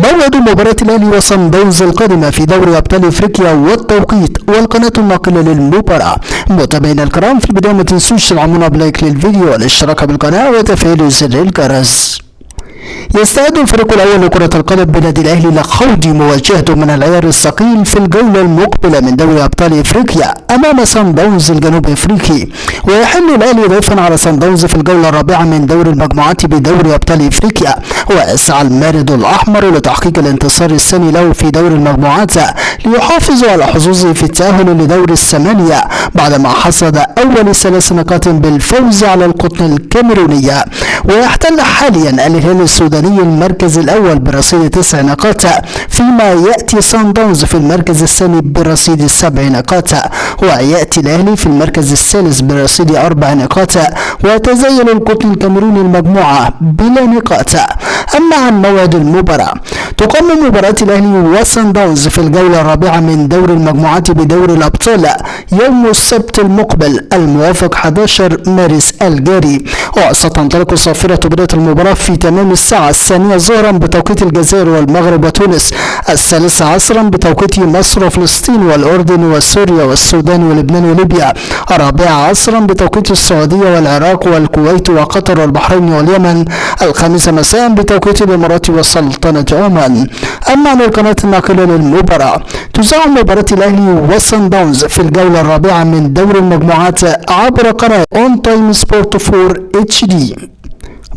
موعد مباراة الأهلي وصن داونز القادمة في دوري أبطال إفريقيا والتوقيت والقناة الناقلة للمباراة. متابعينا الكرام، في البداية ما تنسوش تدعمونا بلايك للفيديو والاشتراك بالقناة وتفعيل زر الجرس. يستعد الفريق الأول لكرة القدم بنادي الأهلي لخوض مواجهته من العيار الثقيل في الجولة المقبلة من دوري أبطال إفريقيا أمام صن داونز الجنوب إفريقي. ويحل الأهلي ضيفا على صن داونز في الجولة الرابعة من دور المجموعات بدوري أبطال إفريقيا، ويسعى المارد الأحمر لتحقيق الانتصار الثاني له في دور المجموعات ليحافظ على حظوظه في التأهل لدور الثمانية بعدما حصد أول 3 نقاط بالفوز على القطن الكاميرونية. ويحتل حاليا الهلال السوداني المركز الأول برصيد 9 نقاط، فيما يأتي صن داونز في المركز الثاني برصيد 7 نقاط، ويأتي الأهلي في المركز الثالث برصيد 4 نقاط، ويتزين القطن الكاميروني المجموعة بلا نقاط. أما عن موعد المباراة، تقام مباراة الأهلي وصن داونز في الجولة الرابعة من دور المجموعات بدور الأبطال يوم السبت المقبل الموافق 11 مارس الجاري، وستنطلق صافرة بداية المباراة في تمام الساعة 2 ظهرا بتوقيت الجزائر والمغرب وتونس، 3 عصرا بتوقيت مصر وفلسطين والأردن وسوريا والسودان ولبنان وليبيا، 4 عصرا بتوقيت السعودية والعراق والكويت وقطر والبحرين واليمن، 5 مساء بتوقيت الإمارات وسلطنة عمان. أما عن القناة الناقلة للمباراة، تذاع مباراة الأهلي وصن داونز في الجولة الرابعة من دور المجموعات عبر قناة اون تايم سبورت 4 HD.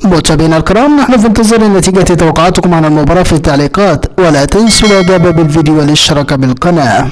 متابعينا الكرام، نحن في انتظار نتيجة توقعاتكم عن المباراة في التعليقات، ولا تنسوا الاعجاب بالفيديو والاشتراك بالقناة.